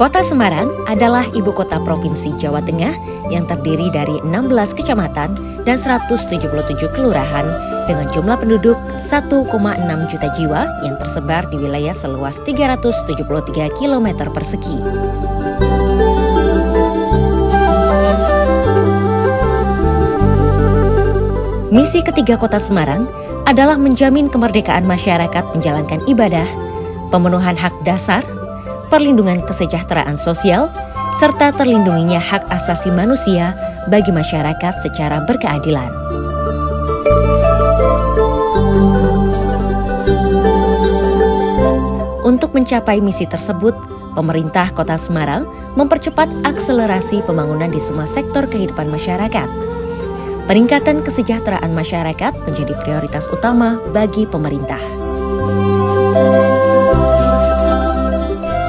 Kota Semarang adalah ibu kota Provinsi Jawa Tengah yang terdiri dari 16 kecamatan dan 177 kelurahan dengan jumlah penduduk 1,6 juta jiwa yang tersebar di wilayah seluas 373 km persegi. Misi ketiga Kota Semarang adalah menjamin kemerdekaan masyarakat menjalankan ibadah, pemenuhan hak dasar, perlindungan kesejahteraan sosial, serta terlindunginya hak asasi manusia bagi masyarakat secara berkeadilan. Untuk mencapai misi tersebut, pemerintah Kota Semarang mempercepat akselerasi pembangunan di semua sektor kehidupan masyarakat. Peningkatan kesejahteraan masyarakat menjadi prioritas utama bagi pemerintah.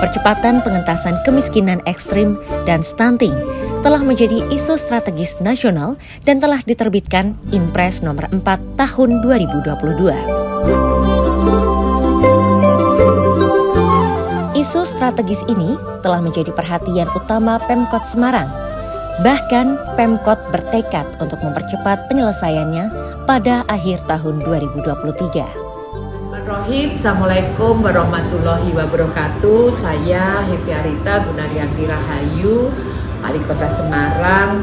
Percepatan pengentasan kemiskinan ekstrim dan stunting telah menjadi isu strategis nasional dan telah diterbitkan Inpres nomor 4 tahun 2022. Isu strategis ini telah menjadi perhatian utama Pemkot Semarang. Bahkan Pemkot bertekad untuk mempercepat penyelesaiannya pada akhir tahun 2023. Assalamualaikum warahmatullahi wabarakatuh. Saya Heviarita Gunaryanti Rahayu, Wali Kota Semarang,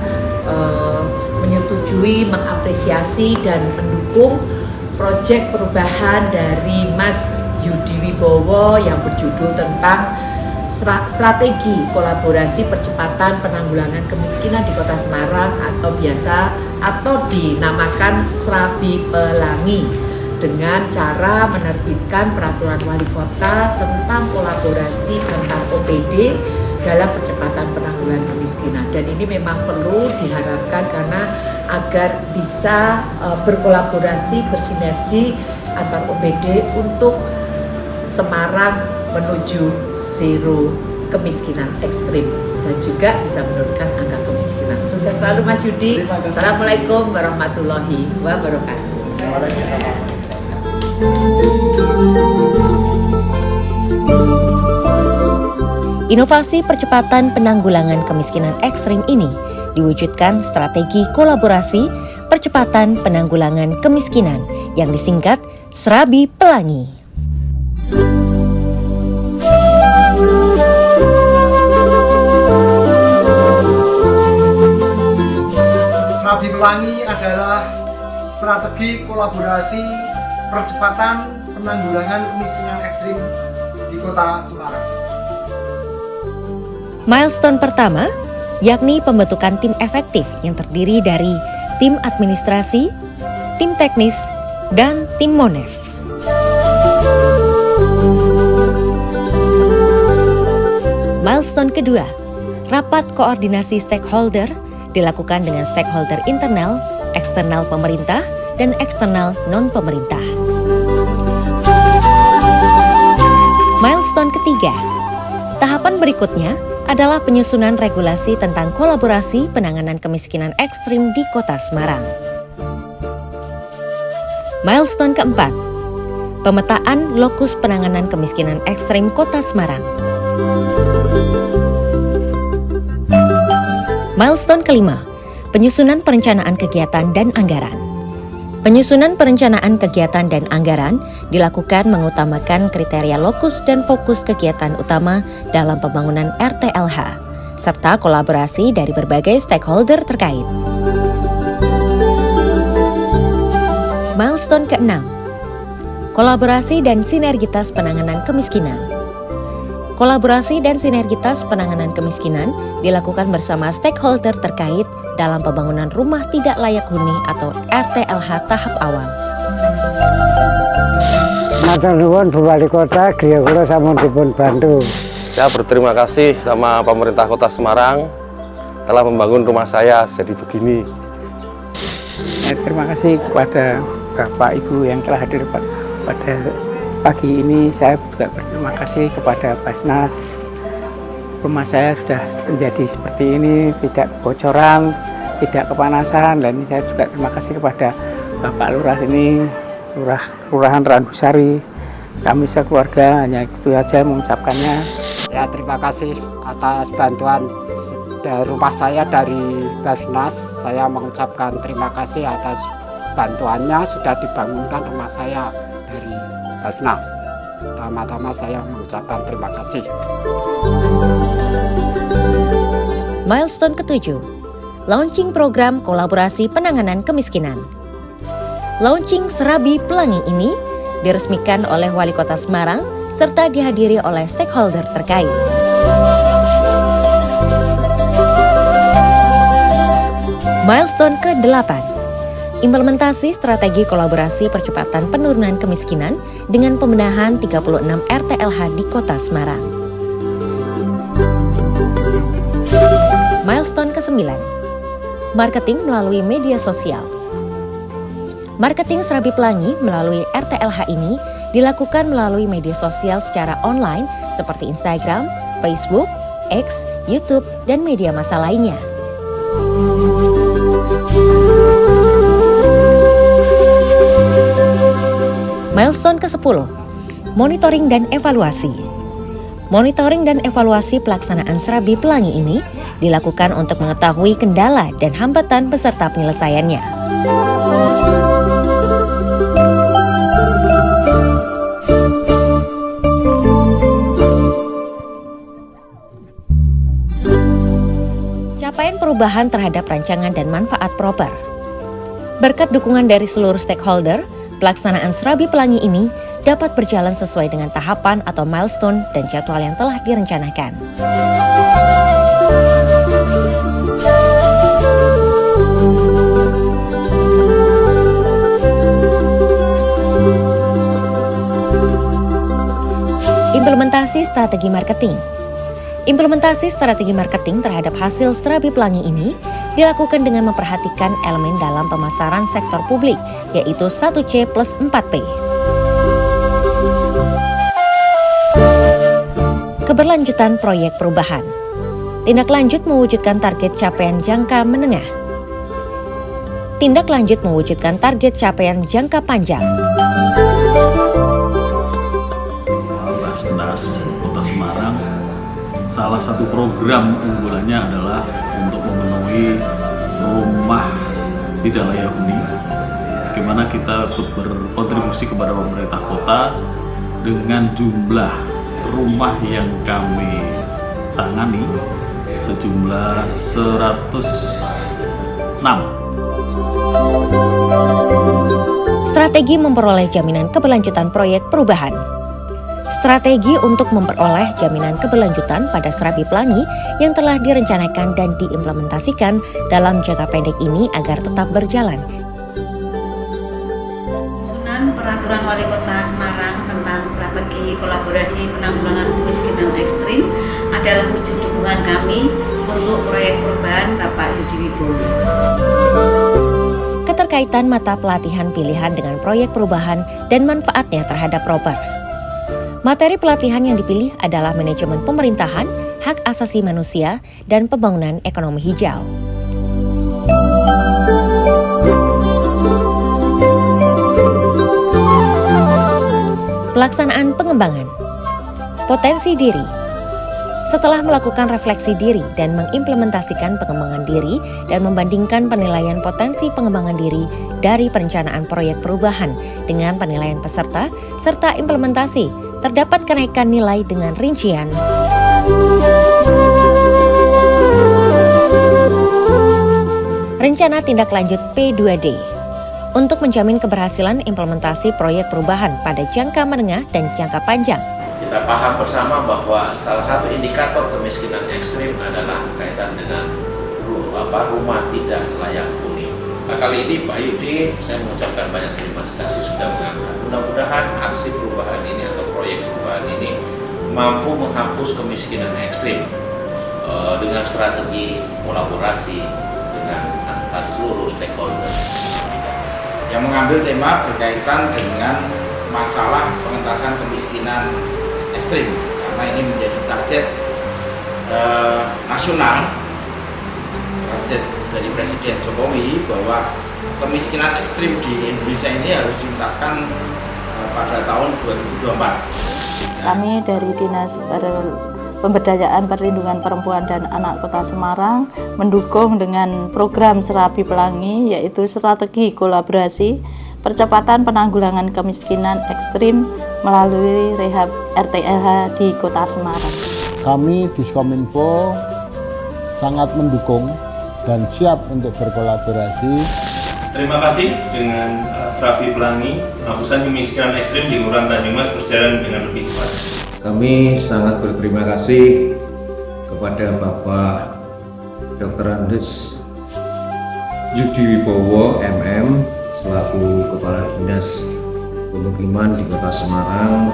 menyetujui, mengapresiasi dan mendukung proyek perubahan dari Mas Yudi Wibowo yang berjudul tentang strategi kolaborasi percepatan penanggulangan kemiskinan di Kota Semarang atau dinamakan Srabi Pelangi, dengan cara menerbitkan peraturan wali kota tentang kolaborasi antar OPD dalam percepatan penanggulangan kemiskinan. Dan ini memang perlu diharapkan karena agar bisa berkolaborasi, bersinergi antar OPD untuk Semarang menuju zero kemiskinan ekstrim dan juga bisa menurunkan angka kemiskinan. Sukses selalu Mas Yudi. Assalamualaikum warahmatullahi wabarakatuh. Inovasi percepatan penanggulangan kemiskinan ekstrim ini diwujudkan strategi kolaborasi percepatan penanggulangan kemiskinan yang disingkat Srabi Pelangi. Srabi Pelangi adalah strategi kolaborasi percepatan penanggulangan kemiskinan ekstrim di Kota Semarang. Milestone pertama, yakni pembentukan tim efektif yang terdiri dari tim administrasi, tim teknis, dan tim Monef. Milestone kedua, rapat koordinasi stakeholder dilakukan dengan stakeholder internal, eksternal pemerintah, dan eksternal non-pemerintah. Milestone ketiga, tahapan berikutnya adalah penyusunan regulasi tentang kolaborasi penanganan kemiskinan ekstrim di Kota Semarang. Milestone keempat, pemetaan lokus penanganan kemiskinan ekstrim Kota Semarang. Milestone kelima, penyusunan perencanaan kegiatan dan anggaran. Penyusunan perencanaan kegiatan dan anggaran dilakukan mengutamakan kriteria lokus dan fokus kegiatan utama dalam pembangunan RTLH, serta kolaborasi dari berbagai stakeholder terkait. Milestone keenam, kolaborasi dan sinergitas penanganan kemiskinan. Kolaborasi dan sinergitas penanganan kemiskinan dilakukan bersama stakeholder terkait dalam pembangunan rumah tidak layak huni atau RTLH tahap awal. Matur nuwun Bu Wali Kota, griya kula sampun dipun bantu. Saya berterima kasih sama pemerintah Kota Semarang telah membangun rumah saya jadi begini. Terima kasih kepada Bapak Ibu yang telah hadir pada pagi ini. Saya juga berterima kasih kepada Basnas. Rumah saya sudah menjadi seperti ini, tidak bocoran, tidak kepanasan, dan saya juga terima kasih kepada Bapak Lurah ini, Kelurahan Randu Sari. Kami sekeluarga hanya itu saja mengucapkannya. Ya, terima kasih atas bantuan dari rumah saya dari Basnas. Saya mengucapkan terima kasih atas bantuannya, sudah dibangunkan rumah saya dari Basnas. Pertama-tama saya mengucapkan terima kasih. Milestone ke-7, launching program kolaborasi penanganan kemiskinan. Launching Serabi Pelangi ini diresmikan oleh Wali Kota Semarang serta dihadiri oleh stakeholder terkait. Milestone ke-8, implementasi strategi kolaborasi percepatan penurunan kemiskinan dengan pembenahan 36 RTLH di Kota Semarang. Milestone ke-9, marketing melalui media sosial. Marketing Serabi Pelangi melalui RTLH ini dilakukan melalui media sosial secara online seperti Instagram, Facebook, X, YouTube, dan media massa lainnya. Milestone ke-10, monitoring dan evaluasi. Monitoring dan evaluasi pelaksanaan Serabi Pelangi ini dilakukan untuk mengetahui kendala dan hambatan beserta penyelesaiannya. Capaian perubahan terhadap rancangan dan manfaat proper. Berkat dukungan dari seluruh stakeholder, pelaksanaan Serabi Pelangi ini dapat berjalan sesuai dengan tahapan atau milestone dan jadwal yang telah direncanakan. Implementasi strategi marketing. Implementasi strategi marketing terhadap hasil Serabi Pelangi ini dilakukan dengan memperhatikan elemen dalam pemasaran sektor publik, yaitu 1C plus 4P. Keberlanjutan proyek perubahan. Tindak lanjut mewujudkan target capaian jangka menengah. Tindak lanjut mewujudkan target capaian jangka panjang. Basnas Kota Semarang, salah satu program unggulannya adalah untuk memenuhi rumah tidak layak huni. Bagaimana kita berkontribusi kepada pemerintah kota dengan jumlah rumah yang kami tangani sejumlah 106. Strategi memperoleh jaminan keberlanjutan proyek perubahan. Strategi untuk memperoleh jaminan keberlanjutan pada Serabi Pelangi yang telah direncanakan dan diimplementasikan dalam jangka pendek ini agar tetap berjalan. Susunan Peraturan Wali Kota Semarang tentang strategi kolaborasi penanggulangan kemiskinan ekstrim adalah wujud dukungan kami untuk proyek perubahan Bapak Yudi Wibowo. Keterkaitan mata pelatihan pilihan dengan proyek perubahan dan manfaatnya terhadap proper. Materi pelatihan yang dipilih adalah manajemen pemerintahan, hak asasi manusia, dan pembangunan ekonomi hijau. Pelaksanaan pengembangan. Potensi diri. Setelah melakukan refleksi diri dan mengimplementasikan pengembangan diri dan membandingkan penilaian potensi pengembangan diri dari perencanaan proyek perubahan dengan penilaian peserta serta implementasi, terdapat kenaikan nilai dengan rincian. Rencana tindak lanjut P2D untuk menjamin keberhasilan implementasi proyek perubahan pada jangka menengah dan jangka panjang. Kita paham bersama bahwa salah satu indikator kemiskinan ekstrim adalah berkaitan dengan rumah tidak layak huni. Nah, kali ini Pak Yudi, saya mengucapkan banyak terima kasih sudah mengangkat. Mudah-mudahan aksi perubahan ini atau proyek perubahan ini mampu menghapus kemiskinan ekstrim dengan strategi kolaborasi dengan antar seluruh stakeholder. Yang mengambil tema berkaitan dengan masalah pengentasan kemiskinan ekstrim, karena ini menjadi target nasional, target dari Presiden Jokowi bahwa kemiskinan ekstrim di Indonesia ini harus dituntaskan pada tahun 2024. Kami dari Dinas Pemberdayaan Perlindungan Perempuan dan Anak Kota Semarang mendukung dengan program Serabi Pelangi, yaitu strategi kolaborasi percepatan penanggulangan kemiskinan ekstrim melalui rehab RTLH di Kota Semarang. Kami Diskominfo sangat mendukung dan siap untuk berkolaborasi. Terima kasih dengan Serabi Pelangi, penghapusan kemiskinan ekstrim di Kelurahan Tanjung Mas berjalan dengan lebih cepat. Kami sangat berterima kasih kepada Bapak Dr. Andes Yudi Wibowo MM selaku Kepala Dinas Pemukiman di Kota Semarang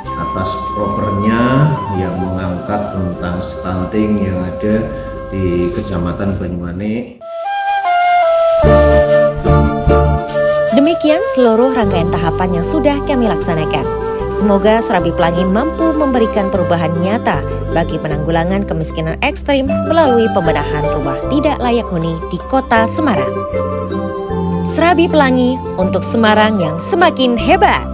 atas propernya yang mengangkat tentang stunting yang ada di Kecamatan Banyumanik. Demikian seluruh rangkaian tahapan yang sudah kami laksanakan. Semoga Serabi Pelangi mampu memberikan perubahan nyata bagi penanggulangan kemiskinan ekstrim melalui pembenahan rumah tidak layak huni di Kota Semarang. Serabi Pelangi untuk Semarang yang semakin hebat.